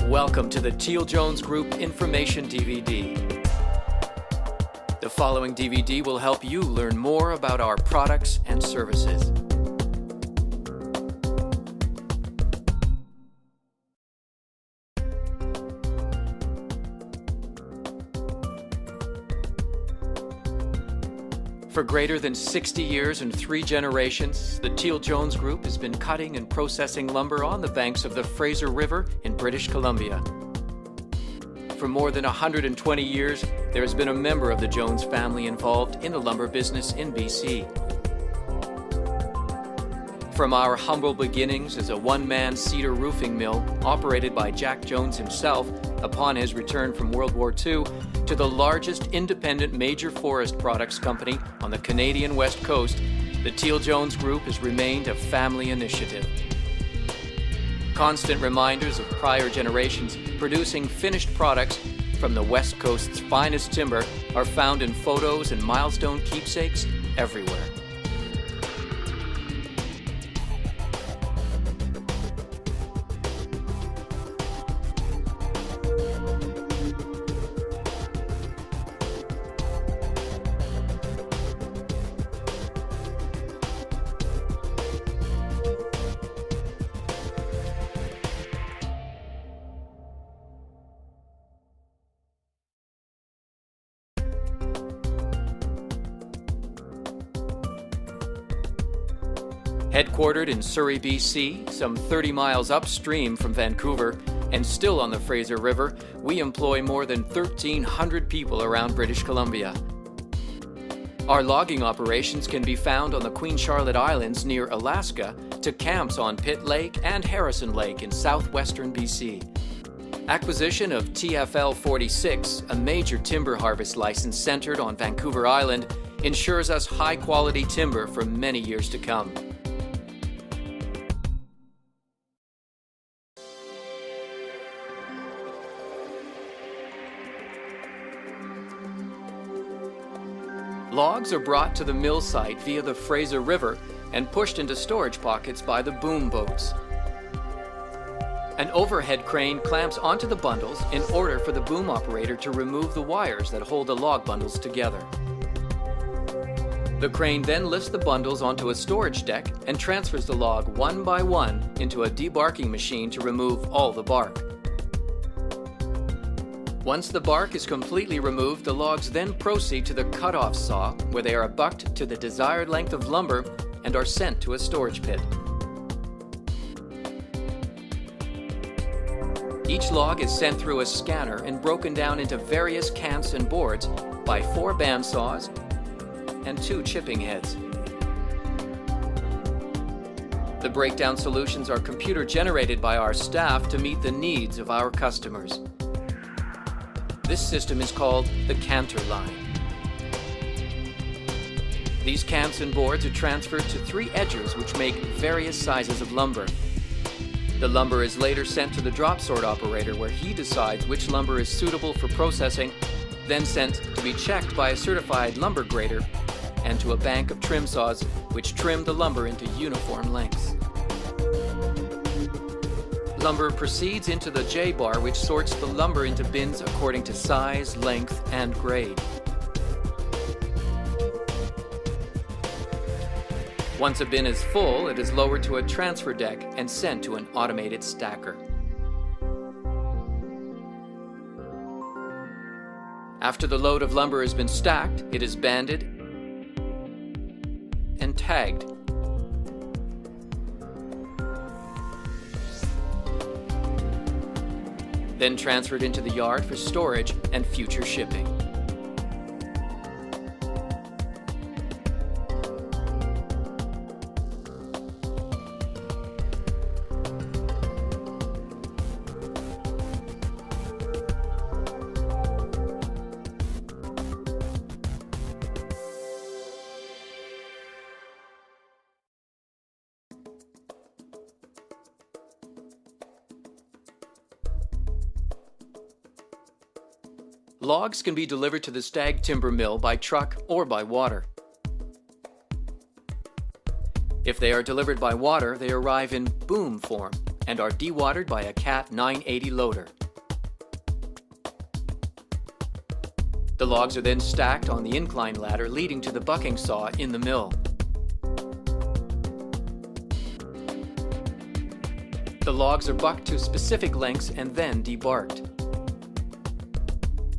Welcome to the TealJonesGroup Information DVD. The following DVD will help you learn more about our products and services. For greater than 60 years and 3 generations, the TealJonesGroup has been cutting and processing lumber on the banks of the Fraser River in British Columbia. For more than 120 years, there has been a member of the Jones family involved in the lumber business in BC. From our humble beginnings as a one-man cedar roofing mill operated by Jack Jones himself upon his return from World War II, to the largest independent major forest products company on the Canadian West Coast, the TealJonesGroup has remained a family initiative. Constant reminders of prior generations producing finished products from the West Coast's finest timber are found in photos and milestone keepsakes everywhere. Headquartered in Surrey, BC, some 30 miles upstream from Vancouver, and still on the Fraser River, we employ more than 1,300 people around British Columbia. Our logging operations can be found on the Queen Charlotte Islands near Alaska to camps on Pitt Lake and Harrison Lake in southwestern BC. Acquisition of TFL 46, a major timber harvest license centered on Vancouver Island, ensures us high-quality timber for many years to come. Logs are brought to the mill site via the Fraser River and pushed into storage pockets by the boom boats. An overhead crane clamps onto the bundles in order for the boom operator to remove the wires that hold the log bundles together. The crane then lifts the bundles onto a storage deck and transfers the log one by one into a debarking machine to remove all the bark. Once the bark is completely removed, the logs then proceed to the cut-off saw, where they are bucked to the desired length of lumber and are sent to a storage pit. Each log is sent through a scanner and broken down into various cants and boards by 4 bandsaws and 2 chipping heads. The breakdown solutions are computer generated by our staff to meet the needs of our customers. This system is called the canter line. These cants and boards are transferred to 3 edgers which make various sizes of lumber. The lumber is later sent to the drop sort operator, where he decides which lumber is suitable for processing, then sent to be checked by a certified lumber grader, and to a bank of trim saws which trim the lumber into uniform lengths. Lumber proceeds into the J-bar, which sorts the lumber into bins according to size, length, and grade. Once a bin is full, it is lowered to a transfer deck and sent to an automated stacker. After the load of lumber has been stacked, it is banded and tagged. Then transferred into the yard for storage and future shipping. Logs can be delivered to the Stag Timber Mill by truck or by water. If they are delivered by water, they arrive in boom form and are dewatered by a Cat 980 loader. The logs are then stacked on the incline ladder leading to the bucking saw in the mill. The logs are bucked to specific lengths and then debarked.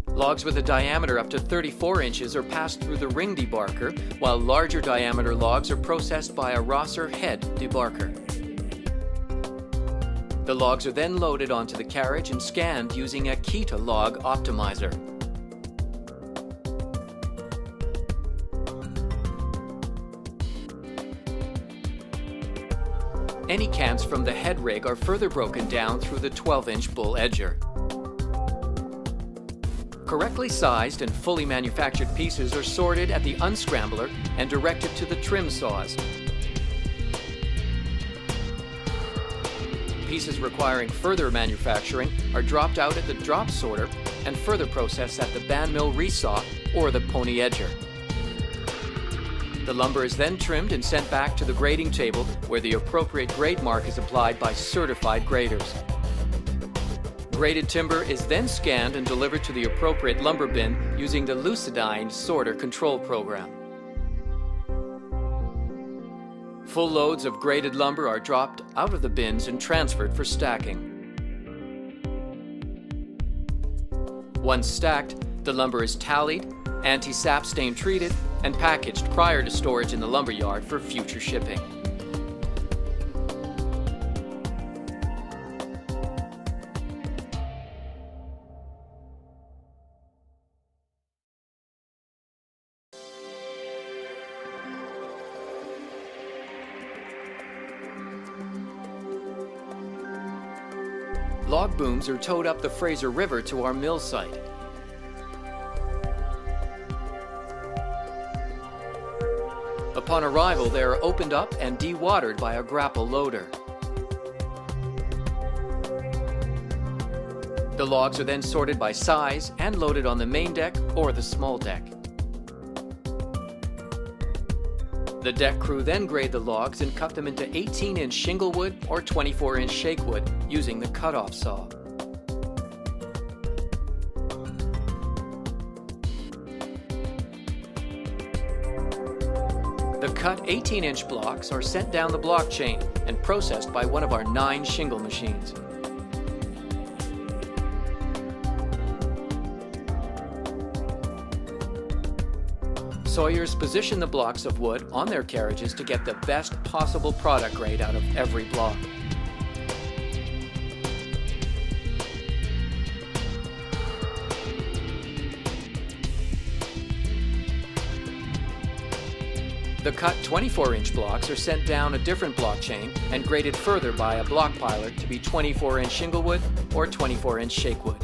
Logs with a diameter up to 34 inches are passed through the ring debarker, while larger diameter logs are processed by a Rosser head debarker. The logs are then loaded onto the carriage and scanned using a Kita log optimizer. Any cants from the head rig are further broken down through the 12-inch bull edger. Correctly sized and fully manufactured pieces are sorted at the unscrambler and directed to the trim saws. Pieces requiring further manufacturing are dropped out at the drop sorter and further processed at the band mill resaw or the pony edger. The lumber is then trimmed and sent back to the grading table where the appropriate grade mark is applied by certified graders. Graded timber is then scanned and delivered to the appropriate lumber bin using the Lucidine sorter control program. Full loads of graded lumber are dropped out of the bins and transferred for stacking. Once stacked, the lumber is tallied, anti-sap stain treated, and packaged prior to storage in the lumber yard for future shipping. Log booms are towed up the Fraser River to our mill site. Upon arrival, they are opened up and dewatered by a grapple loader. The logs are then sorted by size and loaded on the main deck or the small deck. The deck crew then grade the logs and cut them into 18-inch shingle wood or 24-inch shake wood using the cutoff saw. The cut 18-inch blocks are sent down the block chain and processed by one of our 9 shingle machines. Sawyers position the blocks of wood on their carriages to get the best possible product grade out of every block. The cut 24-inch blocks are sent down a different block chain and graded further by a block piler to be 24-inch shingle wood or 24-inch shake wood.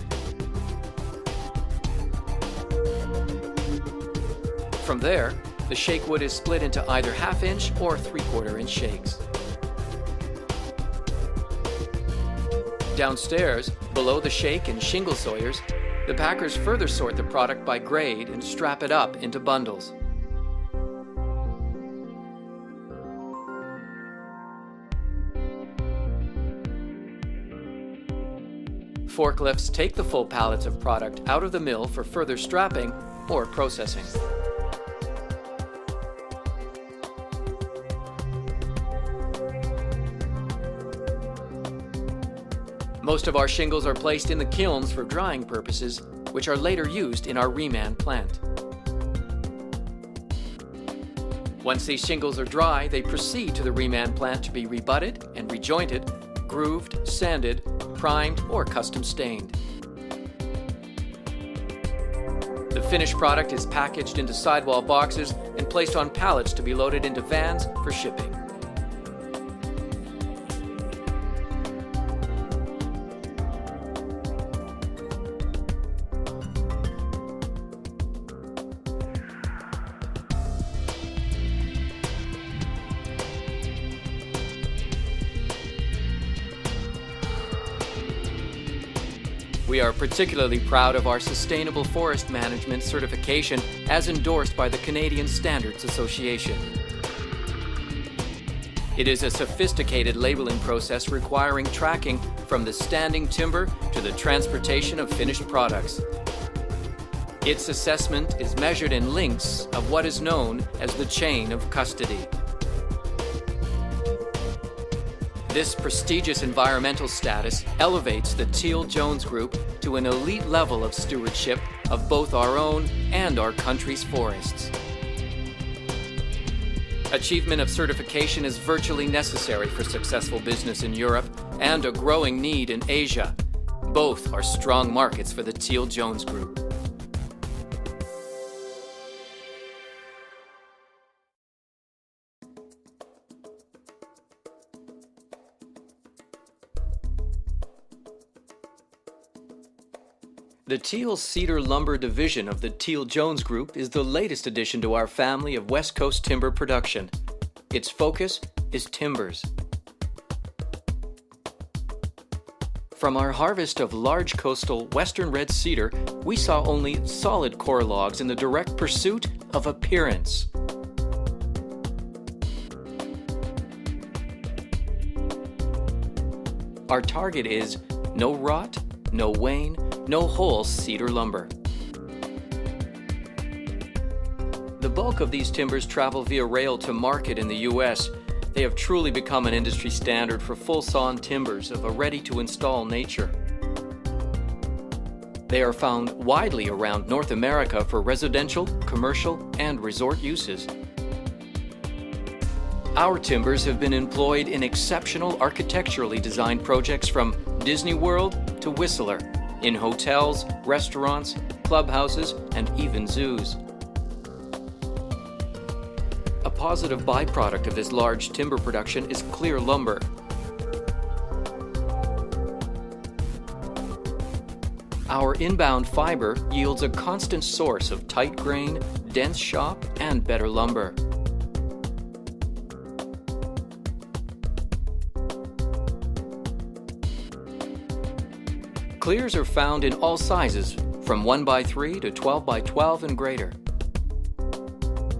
From there, the shake wood is split into either half-inch or 3/4-inch shakes. Downstairs, below the shake and shingle sawyers, the packers further sort the product by grade and strap it up into bundles. Forklifts take the full pallets of product out of the mill for further strapping or processing. Most of our shingles are placed in the kilns for drying purposes, which are later used in our reman plant. Once these shingles are dry, they proceed to the reman plant to be rebutted and rejointed, grooved, sanded, primed, or custom stained. The finished product is packaged into sidewall boxes and placed on pallets to be loaded into vans for shipping. We are particularly proud of our Sustainable Forest Management certification as endorsed by the Canadian Standards Association. It is a sophisticated labeling process requiring tracking from the standing timber to the transportation of finished products. Its assessment is measured in links of what is known as the chain of custody. This prestigious environmental status elevates the TealJonesGroup to an elite level of stewardship of both our own and our country's forests. Achievement of certification is virtually necessary for successful business in Europe and a growing need in Asia. Both are strong markets for the TealJonesGroup. The Teal Cedar Lumber Division of the TealJonesGroup is the latest addition to our family of West Coast timber production. Its focus is timbers. From our harvest of large coastal western red cedar, we saw only solid core logs in the direct pursuit of appearance. Our target is no rot, no wane, no whole cedar lumber. The bulk of these timbers travel via rail to market in the U.S. They have truly become an industry standard for full-sawn timbers of a ready-to-install nature. They are found widely around North America for residential, commercial, and resort uses. Our timbers have been employed in exceptional architecturally designed projects from Disney World to Whistler, in hotels, restaurants, clubhouses, and even zoos. A positive byproduct of this large timber production is clear lumber. Our inbound fiber yields a constant source of tight grain, dense shop, and better lumber. Clears are found in all sizes, from 1x3 to 12x12 and greater.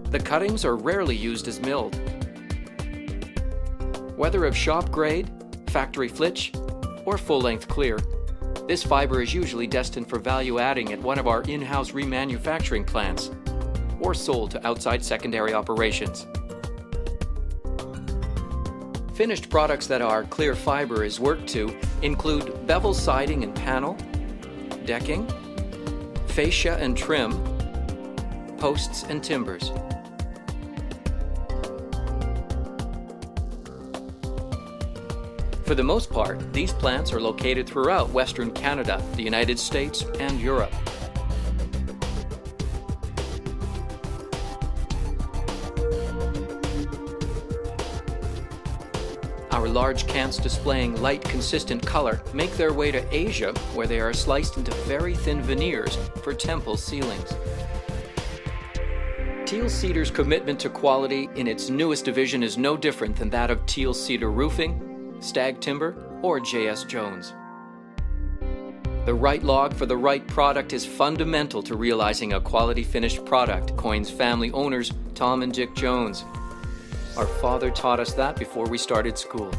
The cuttings are rarely used as milled. Whether of shop grade, factory flitch, or full-length clear, this fiber is usually destined for value adding at one of our in-house remanufacturing plants, or sold to outside secondary operations. Finished products that our clear fiber is worked to include bevel siding and panel, decking, fascia and trim, posts and timbers. For the most part, these plants are located throughout Western Canada, the United States, and Europe. Our large cants displaying light, consistent color make their way to Asia, where they are sliced into very thin veneers for temple ceilings. Teal Cedar's commitment to quality in its newest division is no different than that of Teal Cedar Roofing, Stag Timber, or J.S. Jones. The right log for the right product is fundamental to realizing a quality finished product, coins family owners Tom and Dick Jones. Our father taught us that before we started school.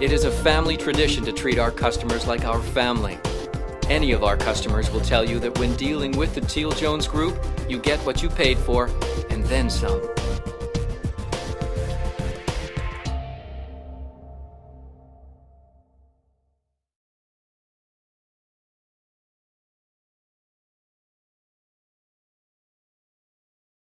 It is a family tradition to treat our customers like our family. Any of our customers will tell you that when dealing with the TealJonesGroup, you get what you paid for, and then some.